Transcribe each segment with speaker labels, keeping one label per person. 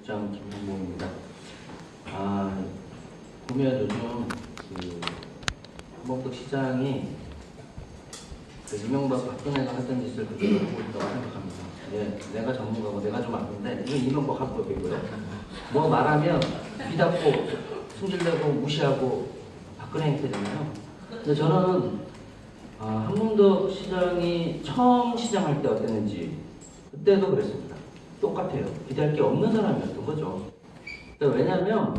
Speaker 1: 국장 김성봉입니다. 보면 요즘 한범석 시장이 이명박 박근혜가 했던 짓을 그대로 하고 있다고 생각합니다. 예, 내가 전문가고 내가 좀 아는데 이건 이명박 합법이고요. 뭐 말하면 비닫고 승질내고 무시하고 박근혜 행태잖아요. 근데 저는 한범석 시장이 처음 시장할 때 어땠는지 그때도 그랬습니다. 똑같아요. 기대할 게 없는 사람이었던 거죠. 왜냐하면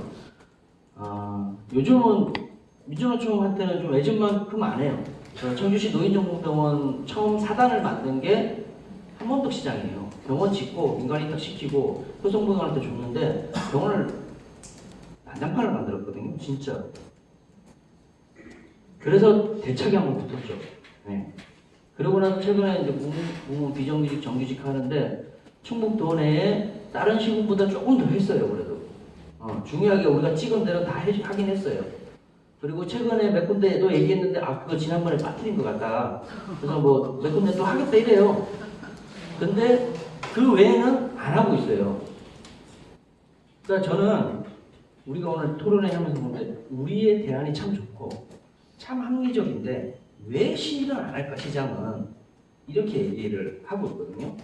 Speaker 1: 요즘은 민주노총한테는 좀 애증만큼 안 해요. 청주시 노인정보병원 처음 사단을 만든 게 한범석 시장이에요. 병원 짓고 민간이탁 시키고 효성병원한테 줬는데 병원을 난장판을 만들었거든요. 진짜. 그래서 대책이 한번 붙었죠. 네. 그러고 나서 최근에 이제 무무 비정규직 정규직 하는데 충북도 내에 다른 시군보다 조금 더 했어요. 그래도 중요하게 우리가 찍은 대로 다 하긴 했어요. 그리고 최근에 몇 군데도 얘기했는데 그거 지난번에 빠뜨린 것 같다. 그래서 뭐 몇 군데 또 하겠다 이래요. 근데 그 외에는 안 하고 있어요. 그러니까 저는 우리가 오늘 토론회 하면서 보는데 우리의 대안이 참 좋고 참 합리적인데 왜 시위를 안 할까 시장은 이렇게 얘기를 하고 있거든요.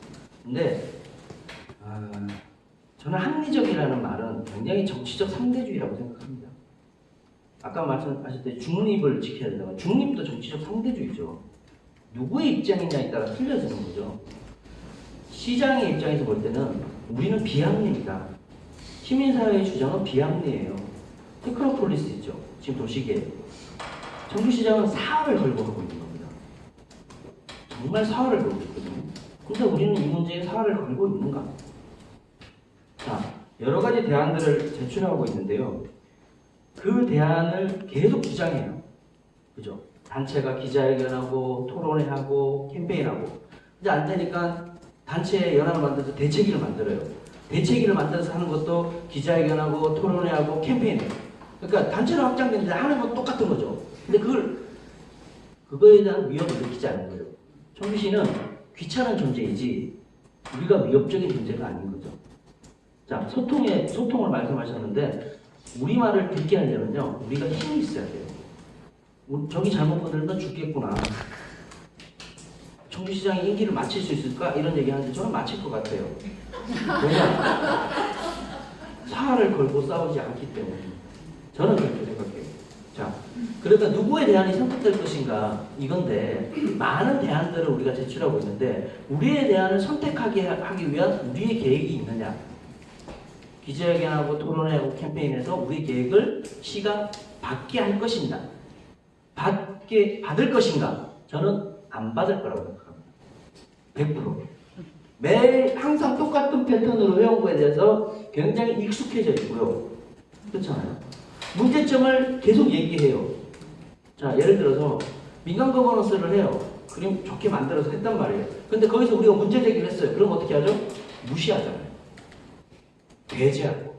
Speaker 1: 근데 저는 합리적이라는 말은 굉장히 정치적 상대주의라고 생각합니다. 아까 말씀하셨듯이 중립을 지켜야 된다고. 중립도 정치적 상대주의죠. 누구의 입장이냐에 따라 틀려지는 거죠. 시장의 입장에서 볼 때는 우리는 비합리입니다. 시민사회의 주장은 비합리예요. 테크노폴리스 있죠. 지금 도시계획. 청주시장은 사활을 걸고 하고 있는 겁니다. 정말 사활을 걸고 있거든요. 근데 우리는 이 문제에 사활을 걸고 있는가? 자, 여러 가지 대안들을 제출하고 있는데요. 그 대안을 계속 주장해요. 그죠? 단체가 기자회견하고 토론회하고 캠페인하고. 이제 안 되니까 단체 연합을 만들어서 대책위를 만들어요. 대책위를 만들어서 하는 것도 기자회견하고 토론회하고 캠페인이에요. 그러니까 단체로 확장됐는데 하는 건 똑같은 거죠. 근데 그거에 대한 위협을 느끼지 않는 거예요. 청주시는 귀찮은 존재이지 우리가 위협적인 존재가 아닌 거죠. 자, 소통을 말씀하셨는데 우리말을 듣게 하려면요, 우리가 힘이 있어야 돼요. 저기 잘못 건들면 죽겠구나. 청주시장이 임기를 마칠 수 있을까? 이런 얘기 하는데 저는 마칠 것 같아요. 왜냐? 사활을 걸고 싸우지 않기 때문에. 저는 그렇게 생각해요. 자, 그러니까 누구의 대안이 선택될 것인가 이건데 많은 대안들을 우리가 제출하고 있는데 우리의 대안을 선택하게 하기 위한 우리의 계획이 있느냐? 기자회견하고 토론회하고 캠페인에서 우리 계획을 시가 받게 할 것인가? 받을 것인가? 저는 안 받을 거라고 생각합니다. 100%. 매일 항상 똑같은 패턴으로 해온 거에 대해서 굉장히 익숙해져 있고요. 그렇잖아요. 문제점을 계속 얘기해요. 자, 예를 들어서 민간 거버넌스를 해요. 그림 좋게 만들어서 했단 말이에요. 근데 거기서 우리가 문제 제기를 했어요. 그럼 어떻게 하죠? 무시하잖아요. 배제하고.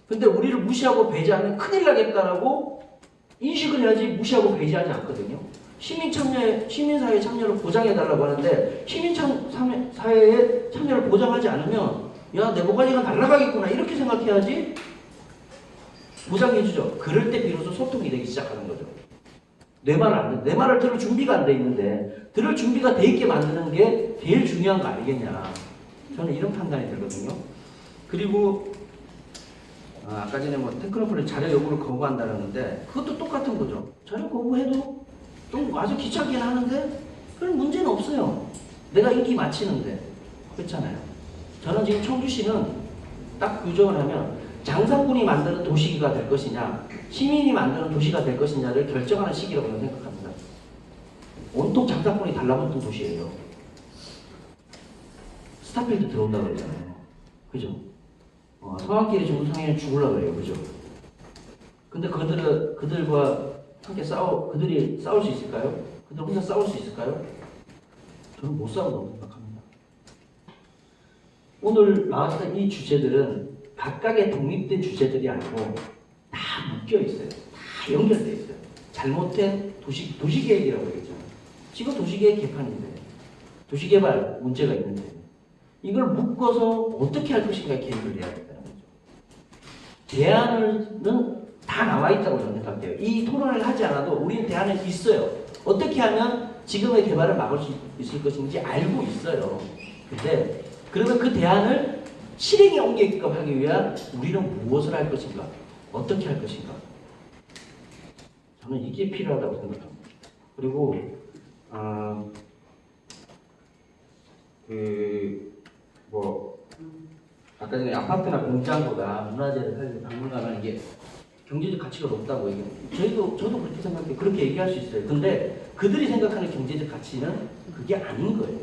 Speaker 1: 근데 우리를 무시하고 배제하면 큰일 나겠다라고 인식을 해야지 무시하고 배제하지 않거든요. 시민사회 참여를 보장해달라고 하는데 시민사회의 참여를 보장하지 않으면 야, 내 모가지가 날아가겠구나 이렇게 생각해야지 보장해주죠. 그럴 때 비로소 소통이 되기 시작하는 거죠. 내 말을 들을 준비가 안 돼 있는데 들을 준비가 돼 있게 만드는 게 제일 중요한 거 아니겠냐. 저는 이런 판단이 들거든요. 그리고 아까 전에 테크노폴리 자료 요구를 거부한다는데 그것도 똑같은 거죠. 자료 거부해도 좀 아주 귀찮긴 하는데 그런 문제는 없어요. 내가 임기 마치는데. 그렇잖아요. 저는 지금 청주시는 딱 규정을 하면 장사꾼이 만드는 도시가 될 것이냐 시민이 만드는 도시가 될 것이냐를 결정하는 시기라고 저는 생각합니다. 온통 장사꾼이 달라붙은 도시예요. 스타필드 들어온다 그러잖아요. 그죠? 성황길이 좋은 상해는 죽으려고 그래요. 그죠? 근데 그들과 함께 그들이 싸울 수 있을까요? 그들 혼자 싸울 수 있을까요? 저는 못 싸운다고 생각합니다. 오늘 나왔던 이 주제들은 각각의 독립된 주제들이 아니고 다 묶여 있어요. 다 연결되어 있어요. 잘못된 도시계획이라고 그랬잖아요. 지금 도시계획 개판인데, 도시개발 문제가 있는데, 이걸 묶어서 어떻게 할 것인가 계획을 내야 된다는 거죠. 대안은 다 나와 있다고 저는 생각해요. 이 토론을 하지 않아도 우리는 대안은 있어요. 어떻게 하면 지금의 개발을 막을 수 있을 것인지 알고 있어요. 근데 그러면 그 대안을 실행에 옮기게끔 하기 위한 우리는 무엇을 할 것인가? 어떻게 할 것인가? 저는 이게 필요하다고 생각합니다. 그리고 아까 전에 아파트나 공장보다 문화재를 살리는 박물관은 이게 경제적 가치가 높다고 얘기해요. 저도 그렇게 생각해요. 그렇게 얘기할 수 있어요. 근데 그들이 생각하는 경제적 가치는 그게 아닌 거예요.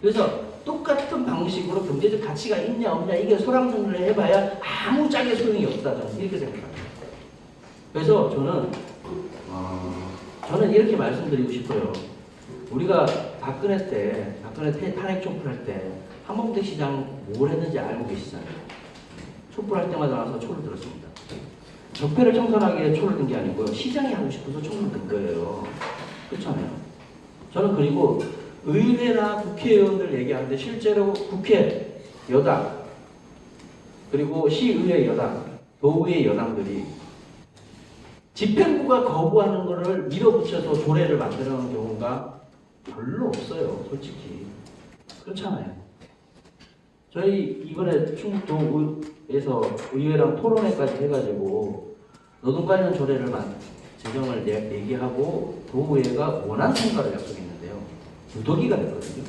Speaker 1: 그래서 똑같은 방식으로 경제적 가치가 있냐 없냐 이게 소랑성리를 해봐야 아무 짝의 소용이 없다. 저는 이렇게 생각합니다. 그래서 저는 이렇게 말씀드리고 싶어요. 우리가 박근혜 탄핵 촛불할 때 한범대 시장 뭘 했는지 알고 계시잖아요. 촛불할 때마다 나와서 초를 들었습니다. 적폐를 청산하기 위해 초를 든 게 아니고요. 시장이 하고 싶어서 초를 든 거예요. 그렇잖아요. 저는 그리고 의회나 국회의원들 얘기하는데 실제로 국회 여당 그리고 시의회 여당, 도의회 여당들이 집행부가 거부하는 것을 밀어붙여서 조례를 만들어 놓은 경우가 별로 없어요. 솔직히. 그렇잖아요. 저희 이번에 충북도에서 의회랑 토론회까지 해가지고 노동 관련 조례를 제정을 얘기하고 도의회가 원안 통과를 약속했는데요. 무더기가 됐거든요.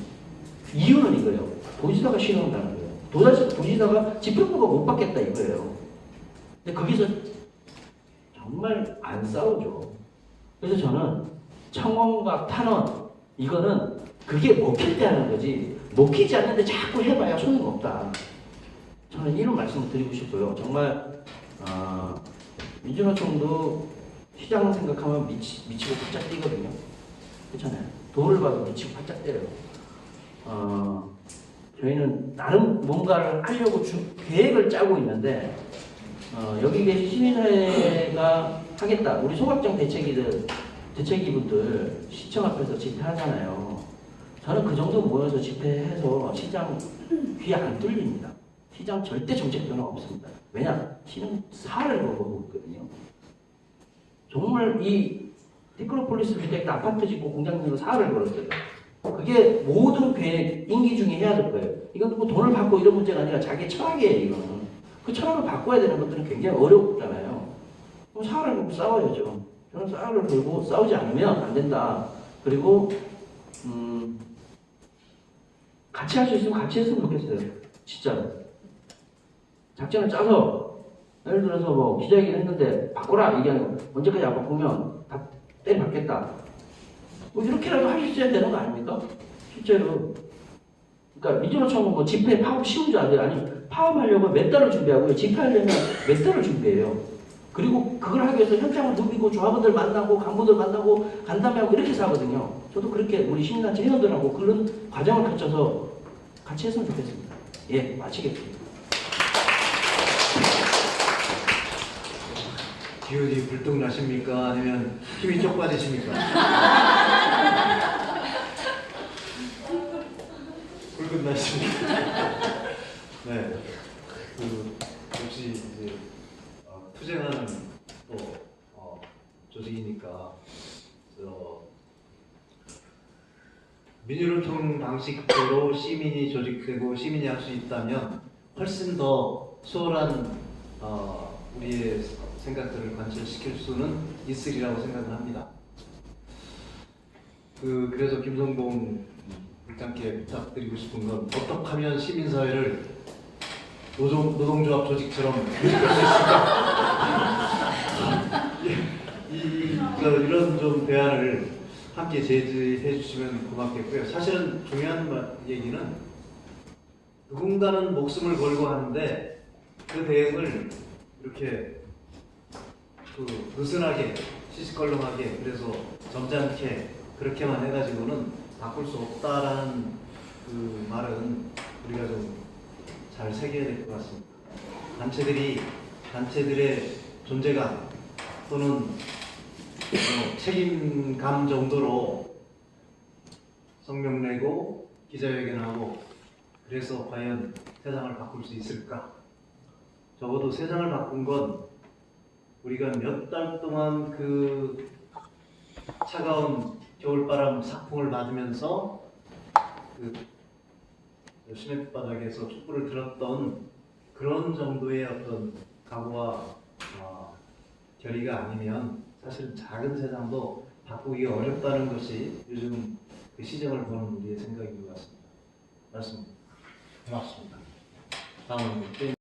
Speaker 1: 이유는 이거예요. 도지사가 싫어한다는 거예요. 도지사가 집행부가 못 받겠다 이거예요. 근데 거기서 정말 안 싸우죠. 그래서 저는 청원과 탄원 이거는 그게 먹힐 때 하는 거지 먹히지 않는데 자꾸 해봐야 소용없다. 저는 이런 말씀을 드리고 싶고요. 정말 민주노총도 시장 생각하면 미치고 팔짝 뛰거든요. 그렇잖아요. 돈을 받아 미치고 팔짝 때려요. 저희는 나름 뭔가를 하려고 계획을 짜고 있는데 여기 계신 시민회가 하겠다. 우리 소각장 대책위분들 시청 앞에서 집회하잖아요. 저는 그 정도 모여서 집회해서 시장 귀 안 뚫립니다. 시장 절대 정책 변화 없습니다. 왜냐? 시는 사활을 걸고 있거든요. 정말 이 테크노폴리스 밑에 아파트 짓고 공장 짓고 사활을 걸었어요. 그게 모든 계획 임기 중에 해야 될 거예요. 이건 뭐 돈을 받고 이런 문제가 아니라 자기 철학이에요. 이거는. 그 철학을 바꿔야 되는 것들은 굉장히 어렵잖아요. 그럼 사활을 걸고 싸워야죠. 저는 사활을 걸고 싸우지 않으면 안 된다. 그리고 같이 할 수 있으면 같이 했으면 좋겠어요. 진짜로. 작전을 짜서 예를 들어서 뭐 기자회견 했는데 바꾸라 얘기하는 거 언제까지 안 바꾸면 다 때려박겠다. 뭐 이렇게라도 할 수 있어야 되는 거 아닙니까? 실제로. 그러니까 민주노총은 뭐 집회 파업 쉬운 줄 아세요? 아니 파업하려고 몇 달을 준비하고요. 집회하려면 몇 달을 준비해요. 그리고 그걸 하기 위해서 현장을 누비고 조합원들 만나고 간부들 만나고 간담회 하고 이렇게 해서 하거든요. 저도 그렇게 우리 시민단체 회원들하고 그런 과정을 거쳐서 같이 했으면 좋겠습니다. 예, 마치겠습니다.
Speaker 2: 기운이 불뚝 나십니까? 아니면 힘이 쪽 빠지십니까? 불뚝 나십니까? 네. 역시 이제 투쟁하는 조직이니까 민주노총 방식대로 시민이 조직되고 시민이 할 수 있다면 훨씬 더 수월한 우리의 생각들을 관철시킬 수는 있으리라고 생각을 합니다. 그래서 김성동 일장께 부탁드리고 싶은 건 어떻게 하면 시민사회를 노동조합 조직처럼 조직할 수 있을까? 이런 좀 대안을 함께 제시해 주시면 고맙겠고요. 사실은 중요한 얘기는 누군가는 목숨을 걸고 하는데 그 대응을 이렇게 느슨하게 시시껄렁하게 그래서 점잖게 그렇게만 해가지고는 바꿀 수 없다라는 그 말은 우리가 좀 잘 새겨야 될 것 같습니다. 단체들의 존재감 또는 책임감 정도로 성명 내고 기자회견하고 그래서 과연 세상을 바꿀 수 있을까? 적어도 세상을 바꾼 건 우리가 몇 달 동안 그 차가운 겨울바람 사풍을 맞으면서 그 시멘트 바닥에서 촛불을 들었던 그런 정도의 어떤 각오와 결의가 아니면 사실 작은 세상도 바꾸기 어렵다는 것이 요즘 그 시정을 보는 우리의 생각인 것 같습니다. 맞습니다.
Speaker 3: 고맙습니다.
Speaker 2: 다음은